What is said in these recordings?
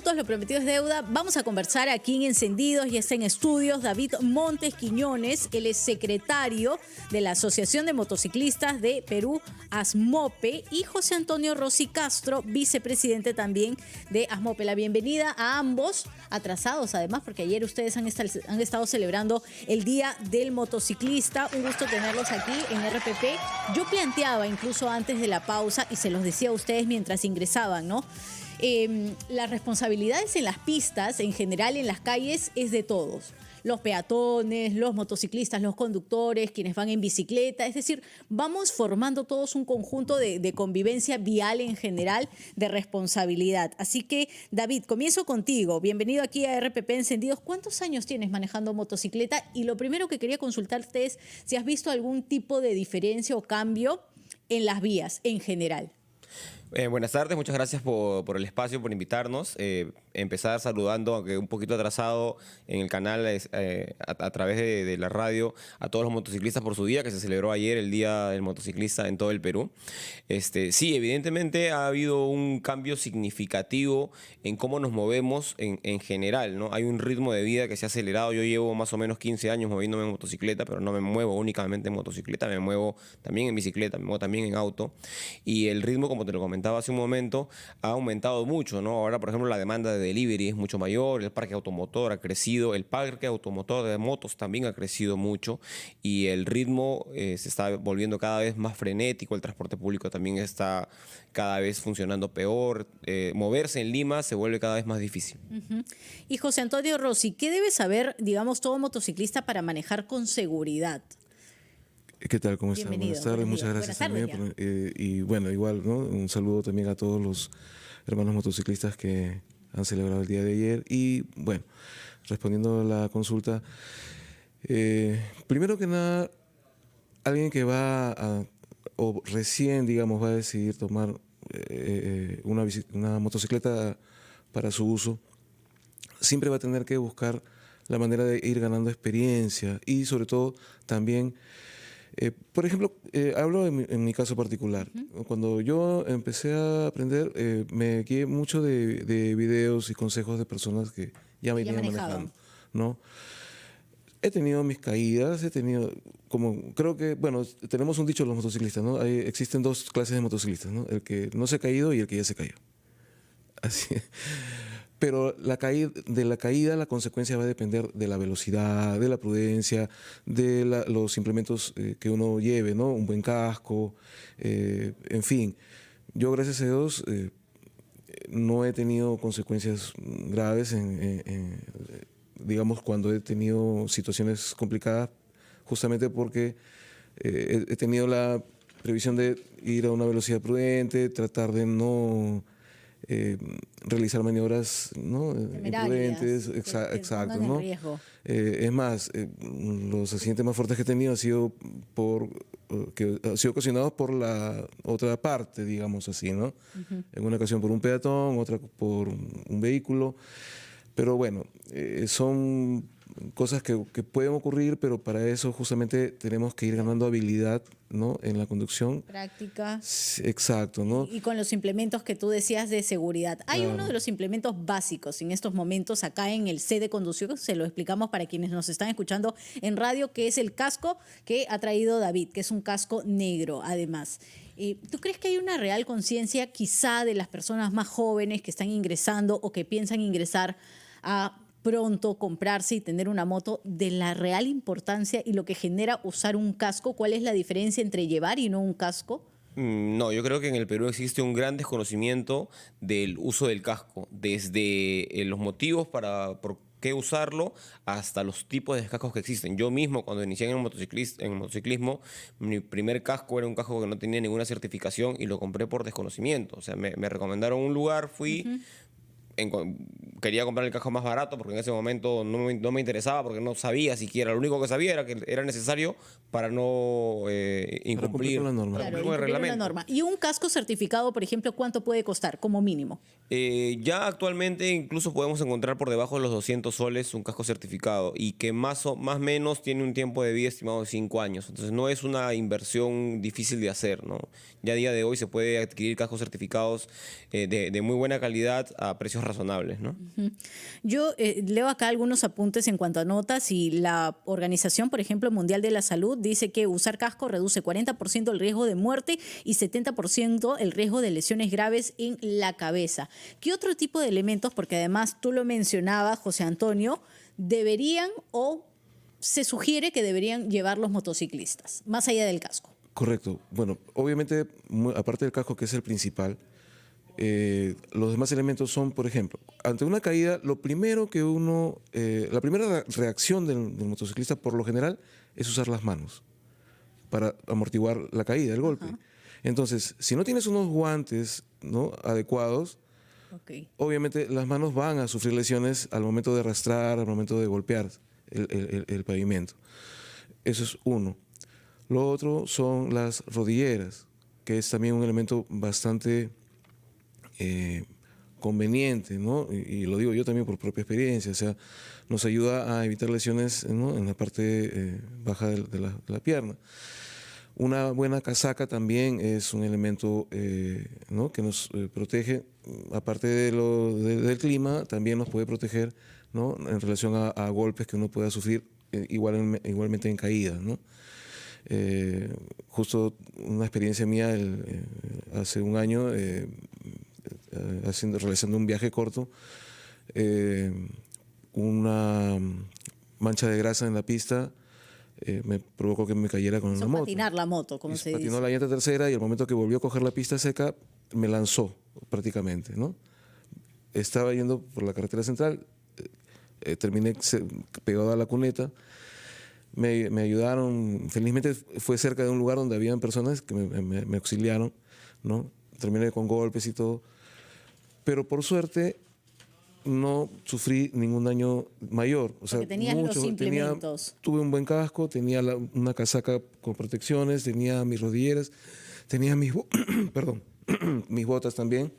minutos, lo prometido es deuda. Vamos a conversar aquí en Encendidos y está en estudios David Montes Quiñones. Él es secretario de la Asociación de Motociclistas de Perú, ASMOPE, y José Antonio Rossi Castro, vicepresidente también de ASMOPE. La bienvenida a ambos, atrasados además, porque ayer ustedes han estado celebrando el Día del Motociclista. Un gusto tenerlos aquí en RPP. Yo planteaba incluso antes de la pausa, y se los decía a ustedes mientras ingresaban, ¿no? Las responsabilidades en las pistas, en general en las calles, es de todos. Los peatones, los motociclistas, los conductores, quienes van en bicicleta. Es decir, vamos formando todos un conjunto de convivencia vial en general, de responsabilidad. Así que, David, comienzo contigo. Bienvenido aquí a RPP Encendidos. ¿Cuántos años tienes manejando motocicleta? Y lo primero que quería consultarte es si has visto algún tipo de diferencia o cambio en las vías en general. Buenas tardes, muchas gracias por el espacio, por invitarnos. Empezar saludando, aunque un poquito atrasado, en el canal a través de la radio, a todos los motociclistas por su día, que se celebró ayer, el Día del Motociclista en todo el Perú. Sí, evidentemente ha habido un cambio significativo en cómo nos movemos en general, ¿no? Hay un ritmo de vida que se ha acelerado. Yo llevo más o menos 15 años moviéndome en motocicleta, pero no me muevo únicamente en motocicleta, me muevo también en bicicleta, me muevo también en auto. Y el ritmo, como te lo comentaba hace un momento, ha aumentado mucho, ¿no? Ahora, por ejemplo, la demanda de delivery es mucho mayor, el parque automotor ha crecido, el parque automotor de motos también ha crecido mucho y el ritmo se está volviendo cada vez más frenético, el transporte público también está cada vez funcionando peor, moverse en Lima se vuelve cada vez más difícil. Y José Antonio Rossi, ¿qué debe saber, digamos, todo motociclista para manejar con seguridad? ¿Qué tal? ¿Cómo están? Buenas tardes, muchas gracias también. Y bueno, igual, ¿no? Un saludo también a todos los hermanos motociclistas que han celebrado el día de ayer. Y bueno, respondiendo a la consulta, primero que nada, alguien que o recién, digamos, va a decidir tomar una motocicleta para su uso, siempre va a tener que buscar la manera de ir ganando experiencia y sobre todo también... por ejemplo, hablo en mi caso particular. Cuando yo empecé a aprender, me guié mucho de videos y consejos de personas que ya venían manejando, ¿no? He tenido mis caídas, creo que, bueno, tenemos un dicho los motociclistas, ¿no? Existen dos clases de motociclistas, ¿no? El que no se ha caído y el que ya se cayó. Así. Pero la caída, la consecuencia va a depender de la velocidad, de la prudencia, de los implementos que uno lleve, ¿no? Un buen casco, en fin. Yo, gracias a Dios, no he tenido consecuencias graves digamos, cuando he tenido situaciones complicadas, justamente porque he tenido la previsión de ir a una velocidad prudente, tratar de no... realizar maniobras, ¿no? Imprudentes, exacto, ¿no? Es más, los accidentes más fuertes que he tenido han sido ocasionados por la otra parte, digamos así, ¿no? En una ocasión por un peatón, otra por un vehículo, pero bueno, son cosas que pueden ocurrir, pero para eso justamente tenemos que ir ganando habilidad, ¿no? En la conducción. Práctica. Exacto, ¿no? Y con los implementos que tú decías de seguridad. Hay uno de los implementos básicos en estos momentos acá en el C de conducción, se lo explicamos para quienes nos están escuchando en radio, que es el casco que ha traído David, que es un casco negro además. ¿Tú crees que hay una real conciencia quizá de las personas más jóvenes que están ingresando o que piensan ingresar a pronto comprarse y tener una moto, de la real importancia y lo que genera usar un casco? ¿Cuál es la diferencia entre llevar y no un casco? No, yo creo que en el Perú existe un gran desconocimiento del uso del casco, desde los motivos por qué usarlo hasta los tipos de cascos que existen. Yo mismo, cuando inicié en el motociclismo, mi primer casco era un casco que no tenía ninguna certificación y lo compré por desconocimiento. O sea, me recomendaron un lugar, fui... quería comprar el casco más barato porque en ese momento no me interesaba, porque no sabía siquiera. Lo único que sabía era que era necesario para no incumplir, con la norma. para Claro, cumplir con el incumplir la reglamento. norma. Y un casco certificado, por ejemplo, ¿cuánto puede costar como mínimo? Ya actualmente incluso podemos encontrar por debajo de los 200 soles un casco certificado y que más o menos tiene un tiempo de vida estimado de 5 años. Entonces no es una inversión difícil de hacer, ¿no? Ya a día de hoy se puede adquirir cascos certificados de muy buena calidad a precios razonables, ¿no? Yo leo acá algunos apuntes en cuanto a notas y la Organización, por ejemplo, Mundial de la Salud dice que usar casco reduce 40% el riesgo de muerte y 70% el riesgo de lesiones graves en la cabeza. ¿Qué otro tipo de elementos, porque además tú lo mencionabas, José Antonio, deberían o se sugiere que deberían llevar los motociclistas, más allá del casco? Correcto. Bueno, obviamente, aparte del casco, que es el principal, los demás elementos son, por ejemplo, ante una caída, lo primero que la primera reacción del motociclista, por lo general, es usar las manos para amortiguar la caída, el golpe. Entonces, si no tienes unos guantes, ¿no?, adecuados, obviamente las manos van a sufrir lesiones al momento de arrastrar, al momento de golpear el pavimento. Eso es uno. Lo otro son las rodilleras, que es también un elemento bastante conveniente, ¿no? Y lo digo yo también por propia experiencia, o sea, nos ayuda a evitar lesiones, ¿no?, en la parte baja de la pierna. Una buena casaca también es un elemento, ¿no?, que nos protege, aparte del clima, también nos puede proteger, ¿no?, en relación a golpes que uno pueda sufrir igualmente en caídas, ¿no? Justo una experiencia mía hace un año, realizando un viaje corto, una mancha de grasa en la pista me provocó que me cayera con una moto. Patinar la moto, como se dice. Patinó la llanta trasera y al momento que volvió a coger la pista seca, me lanzó prácticamente, ¿no? Estaba yendo por la carretera central, terminé pegado a la cuneta. Me ayudaron, felizmente fue cerca de un lugar donde habían personas que me auxiliaron, ¿no? Terminé con golpes y todo, pero por suerte no sufrí ningún daño mayor. O sea, porque tenías los implementos. Tuve un buen casco, tenía una casaca con protecciones, tenía mis rodilleras, tenía perdón, mis botas también,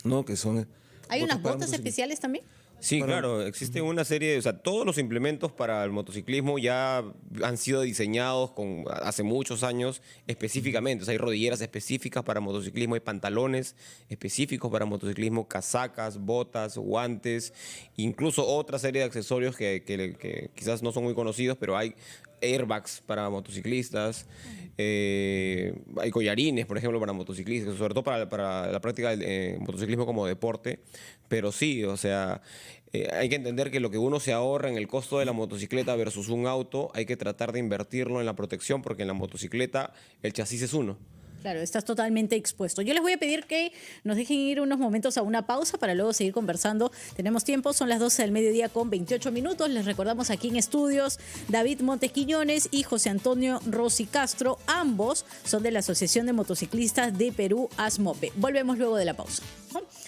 ¿no? Que son ¿Hay unas para botas motociclistas. especiales también? Sí, claro, existen una serie, o sea, todos los implementos para el motociclismo ya han sido diseñados hace muchos años específicamente. O sea, hay rodilleras específicas para motociclismo, hay pantalones específicos para motociclismo, casacas, botas, guantes, incluso otra serie de accesorios que quizás no son muy conocidos, pero hay airbags para motociclistas, hay collarines, por ejemplo, para motociclistas, sobre todo para la práctica del motociclismo como deporte. Pero sí, o sea, hay que entender que lo que uno se ahorra en el costo de la motocicleta versus un auto, hay que tratar de invertirlo en la protección, porque en la motocicleta el chasis es uno. Claro, estás totalmente expuesto. Yo les voy a pedir que nos dejen ir unos momentos a una pausa para luego seguir conversando. Tenemos tiempo, son las 12 del mediodía con 28 minutos. Les recordamos aquí en estudios David Montes Quiñones y José Antonio Rossi Castro. Ambos son de la Asociación de Motociclistas de Perú, ASMOPE. Volvemos luego de la pausa.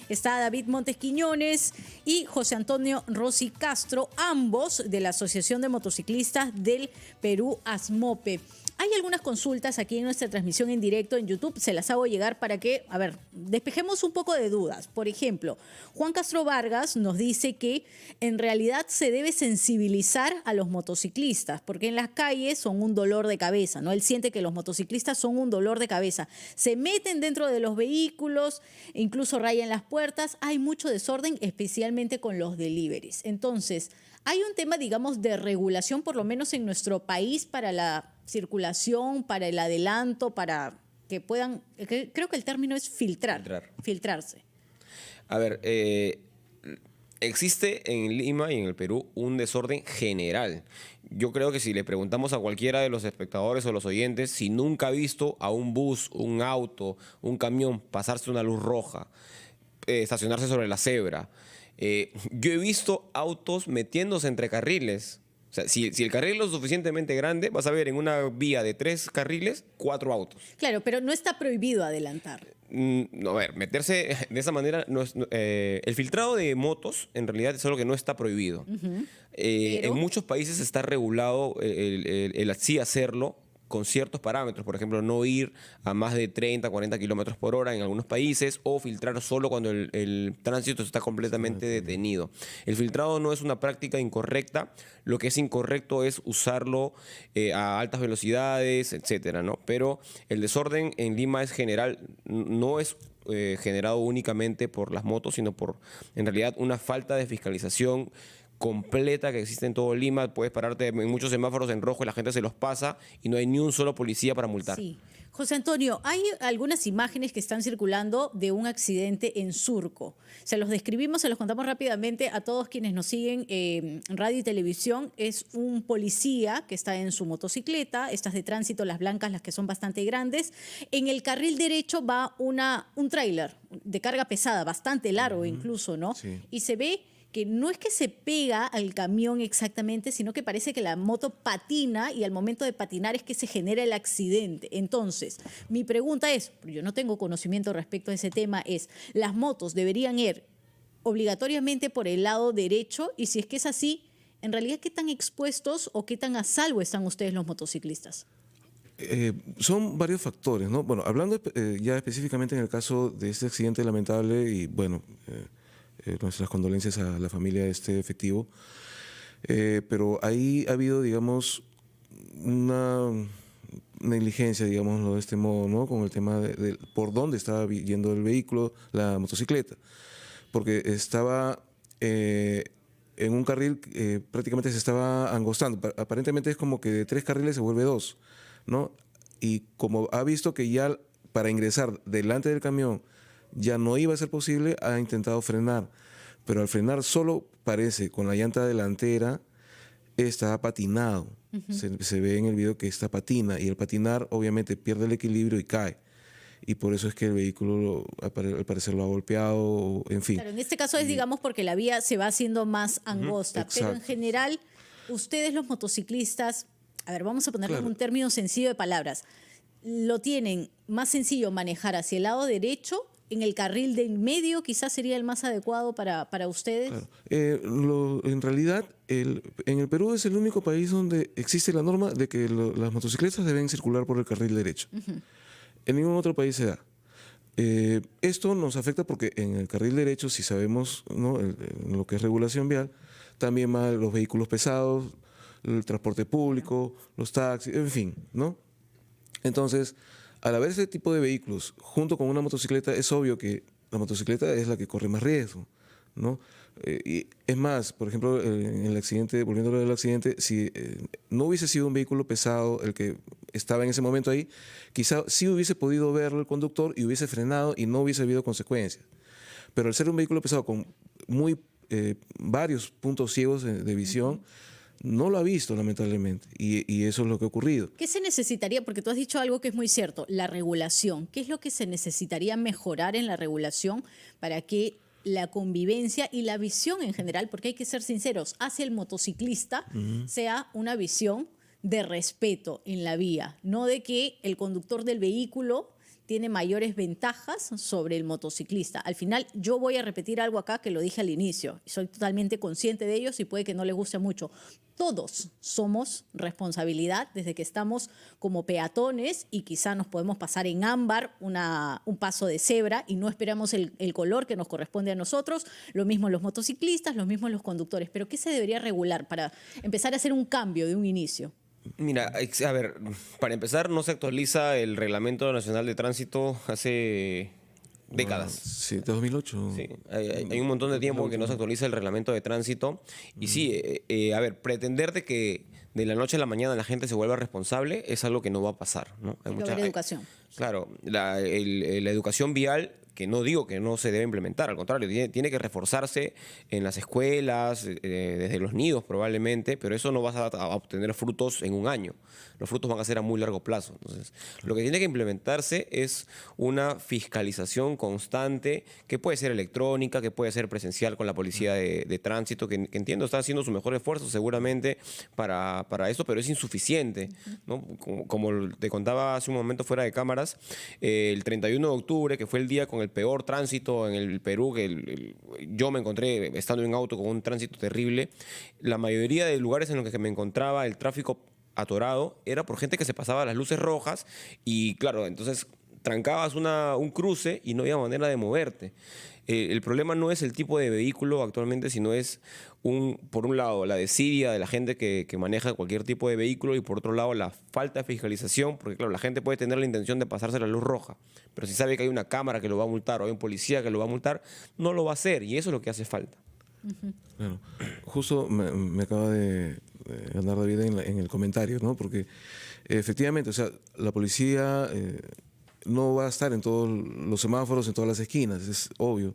Está David Montes Quiñones y José Antonio Rossi Castro, ambos de la Asociación de Motociclistas del Perú, ASMOPE. Hay algunas consultas aquí en nuestra transmisión en directo en YouTube, se las hago llegar para que, despejemos un poco de dudas. Por ejemplo, Juan Castro Vargas nos dice que en realidad se debe sensibilizar a los motociclistas, porque en las calles son un dolor de cabeza, ¿no? Él siente que los motociclistas son un dolor de cabeza. Se meten dentro de los vehículos, incluso rayan las puertas, hay mucho desorden, especialmente con los deliveries. Entonces, hay un tema, digamos, de regulación, por lo menos en nuestro país, para la circulación, para el adelanto, para que puedan, creo que el término es filtrarse. A ver, existe en Lima y en el Perú un desorden general. Yo creo que si le preguntamos a cualquiera de los espectadores o los oyentes, si nunca ha visto a un bus, un auto, un camión pasarse una luz roja, estacionarse sobre la cebra, yo he visto autos metiéndose entre carriles. O O sea, si el carril es lo suficientemente grande, vas a ver en una vía de 3 carriles, 4 autos. Claro, pero no está prohibido adelantar. No, a ver, meterse de esa manera el filtrado de motos en realidad es algo que no está prohibido. Pero- En muchos países está regulado el así hacerlo con ciertos parámetros, por ejemplo, no ir a más de 30, 40 kilómetros por hora en algunos países o filtrar solo cuando el tránsito está completamente detenido. El filtrado no es una práctica incorrecta, lo que es incorrecto es usarlo a altas velocidades, etcétera, ¿no? Pero el desorden en Lima es general, no es generado únicamente por las motos, sino por, en realidad, una falta de fiscalización completa que existe en todo Lima. Puedes pararte en muchos semáforos en rojo y la gente se los pasa y no hay ni un solo policía para multar. Sí. José Antonio, hay algunas imágenes que están circulando de un accidente en Surco. Se los describimos, se los contamos rápidamente a todos quienes nos siguen en radio y televisión. Es un policía que está en su motocicleta, estas de tránsito, las blancas, las que son bastante grandes. En el carril derecho va un tráiler de carga pesada, bastante largo incluso, ¿no? Sí. Y se ve que no es que se pega al camión exactamente, sino que parece que la moto patina y al momento de patinar es que se genera el accidente. Entonces, mi pregunta es, yo no tengo conocimiento respecto a ese tema, es, ¿las motos deberían ir obligatoriamente por el lado derecho? Y si es que es así, en realidad, ¿qué tan expuestos o qué tan a salvo están ustedes los motociclistas? Son varios factores, ¿no? Bueno, hablando ya específicamente en el caso de este accidente lamentable y bueno, nuestras condolencias a la familia de este efectivo, pero ahí ha habido, digamos, una negligencia, digámoslo de este modo, ¿no? Con el tema de por dónde estaba yendo el vehículo, la motocicleta, porque estaba en un carril prácticamente se estaba angostando. Aparentemente es como que de 3 carriles se vuelve 2, ¿no? Y como ha visto que ya para ingresar delante del camión ya no iba a ser posible, ha intentado frenar. Pero al frenar solo parece, con la llanta delantera, está patinado. Se ve en el video que está patina y el patinar obviamente pierde el equilibrio y cae. Y por eso es que el vehículo al parecer lo ha golpeado, en fin. Claro, en este caso es, digamos, porque la vía se va haciendo más angosta, pero en exacto. general, ustedes los motociclistas, a ver, vamos a ponerle Claro. un término sencillo de palabras, lo tienen más sencillo manejar hacia el lado derecho, en el carril del medio quizás sería el más adecuado para ustedes. Claro. En realidad, en el Perú es el único país donde existe la norma de que las motocicletas deben circular por el carril derecho. En ningún otro país se da. Esto nos afecta porque en el carril derecho, si sabemos, ¿no? En lo que es regulación vial, también van los vehículos pesados, el transporte público, los taxis, en fin, ¿no? Entonces, al haber ese tipo de vehículos junto con una motocicleta, es obvio que la motocicleta es la que corre más riesgo, ¿no? Y es más, por ejemplo, en el accidente, volviendo a lo del accidente, si no hubiese sido un vehículo pesado el que estaba en ese momento ahí, quizá sí hubiese podido verlo el conductor y hubiese frenado y no hubiese habido consecuencias. Pero al ser un vehículo pesado con varios puntos ciegos de visión, no lo ha visto, lamentablemente, y eso es lo que ha ocurrido. ¿Qué se necesitaría? Porque tú has dicho algo que es muy cierto, la regulación. ¿Qué es lo que se necesitaría mejorar en la regulación para que la convivencia y la visión en general, porque hay que ser sinceros, hacia el motociclista sea una visión de respeto en la vía, no de que el conductor del vehículo tiene mayores ventajas sobre el motociclista? Al final, yo voy a repetir algo acá que lo dije al inicio, y soy totalmente consciente de ellos y puede que no les guste mucho. Todos somos responsabilidad desde que estamos como peatones y quizá nos podemos pasar en ámbar un paso de cebra y no esperamos el color que nos corresponde a nosotros. Lo mismo los motociclistas, lo mismo los conductores. Pero ¿qué se debería regular para empezar a hacer un cambio de un inicio? Mira, a ver, para empezar, no se actualiza el Reglamento Nacional de Tránsito hace décadas. Sí, de 2008. Sí, hay un montón de tiempo que no se actualiza el reglamento de tránsito. Y sí, a ver, pretender de que de la noche a la mañana la gente se vuelva responsable es algo que no va a pasar, ¿no? Hay que haber educación. Claro, la educación vial que no digo que no se debe implementar, al contrario, tiene que reforzarse en las escuelas, desde los nidos probablemente, pero eso no vas a obtener frutos en un año. Los frutos van a ser a muy largo plazo. Entonces, lo que tiene que implementarse es una fiscalización constante, que puede ser electrónica, que puede ser presencial con la policía de tránsito, que entiendo está haciendo su mejor esfuerzo seguramente para eso, pero es insuficiente, ¿no? Como te contaba hace un momento fuera de cámaras, el 31 de octubre, que fue el día con el peor tránsito en el Perú, que yo me encontré estando en auto con un tránsito terrible, la mayoría de lugares en los que me encontraba el tráfico atorado era por gente que se pasaba las luces rojas y claro, entonces trancabas un cruce y no había manera de moverte. El problema no es el tipo de vehículo actualmente, sino es, por un lado, la desidia de la gente que maneja cualquier tipo de vehículo y por otro lado, la falta de fiscalización, porque claro, la gente puede tener la intención de pasarse la luz roja, pero si sabe que hay una cámara que lo va a multar o hay un policía que lo va a multar, no lo va a hacer y eso es lo que hace falta. Claro. Justo me acaba de ganar David en el comentario, ¿no? Porque efectivamente, o sea, la policía no va a estar en todos los semáforos, en todas las esquinas, es obvio.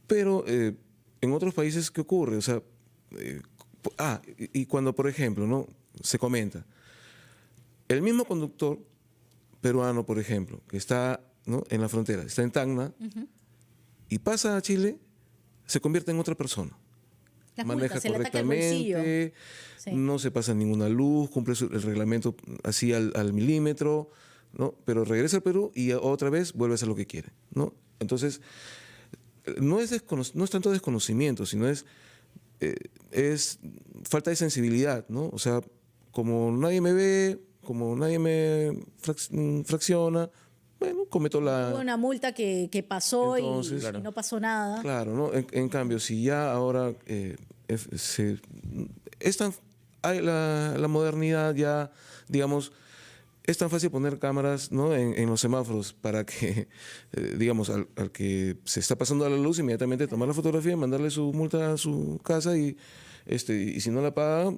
Pero en otros países, ¿qué ocurre? O sea, y cuando, por ejemplo, ¿no? Se comenta, el mismo conductor peruano, por ejemplo, que está, ¿no? en la frontera, está en Tacna y pasa a Chile, se convierte en otra persona. Las Maneja multas, se le ataca el bolsillo. correctamente, Sí. no se pasa ninguna luz, cumple el reglamento así al milímetro, ¿no? Pero regresa al Perú y otra vez vuelve a hacer lo que quiere, ¿no? Entonces, no es tanto desconocimiento, sino es falta de sensibilidad, ¿no? O sea, como nadie me ve, como nadie me fracciona, bueno, cometo la... Hubo una multa que pasó Entonces, y no pasó nada. Claro, ¿no? En cambio, si ya ahora hay la modernidad ya, digamos, es tan fácil poner cámaras, ¿no? en los semáforos para que, digamos, al que se está pasando a la luz, inmediatamente tomar la fotografía y mandarle su multa a su casa y si no la paga,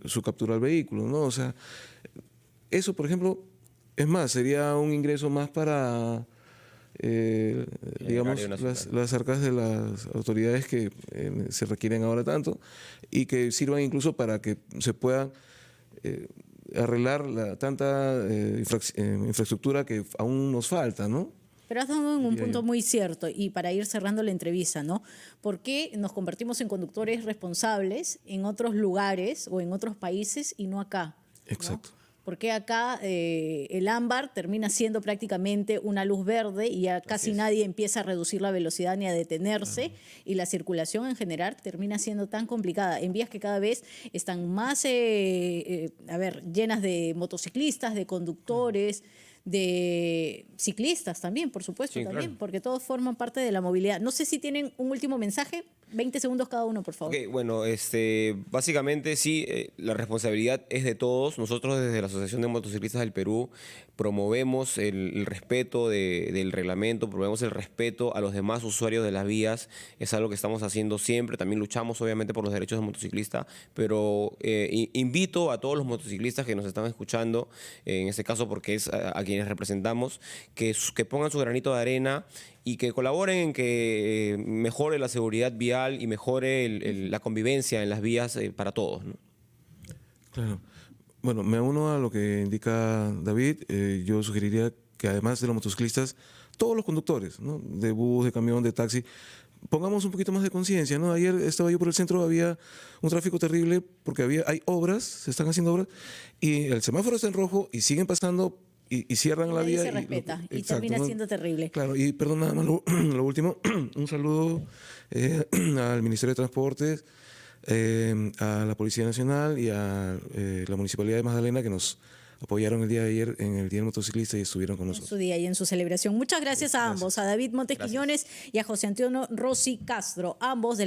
su captura al vehículo, ¿no? O sea, eso, por ejemplo, es más, sería un ingreso más para... digamos, las arcas de las autoridades que se requieren ahora tanto y que sirvan incluso para que se puedan arreglar tanta infraestructura que aún nos falta, ¿no? Pero has dado un punto muy cierto y para ir cerrando la entrevista, ¿no? ¿Por qué nos convertimos en conductores responsables en otros lugares o en otros países y no acá? Exacto. ¿No? Porque acá el ámbar termina siendo prácticamente una luz verde y ya casi nadie empieza a reducir la velocidad ni a detenerse y la circulación en general termina siendo tan complicada en vías que cada vez están más llenas de motociclistas, de conductores, de ciclistas también, por supuesto, Sí, también, claro. porque todos forman parte de la movilidad. No sé si tienen un último mensaje, 20 segundos cada uno, por favor. Ok, bueno, básicamente sí, la responsabilidad es de todos. Nosotros desde la Asociación de Motociclistas del Perú promovemos el respeto del reglamento, promovemos el respeto a los demás usuarios de las vías. Es algo que estamos haciendo siempre. También luchamos obviamente por los derechos del motociclista, pero invito a todos los motociclistas que nos están escuchando, en este caso porque es a quienes representamos, que pongan su granito de arena y que colaboren en que mejore la seguridad vial y mejore la convivencia en las vías para todos, ¿no? Claro. Bueno, me uno a lo que indica David. Yo sugeriría que además de los motociclistas, todos los conductores, ¿no? De bus, de camión, de taxi, pongamos un poquito más de conciencia, ¿no? Ayer estaba yo por el centro, había un tráfico terrible porque hay obras, se están haciendo obras, y el semáforo está en rojo y siguen pasando y cierran la Nadie vía. se respeta y Exacto, termina ¿no? siendo terrible. Claro, y perdón, nada más lo último, un saludo al Ministerio de Transportes, a la Policía Nacional y a la Municipalidad de Magdalena que nos apoyaron el día de ayer en el Día del Motociclista y estuvieron con En nosotros. su día y en su celebración. Muchas gracias a ambos, a David Montes Quiñones y a José Antonio Rossi Castro, ambos de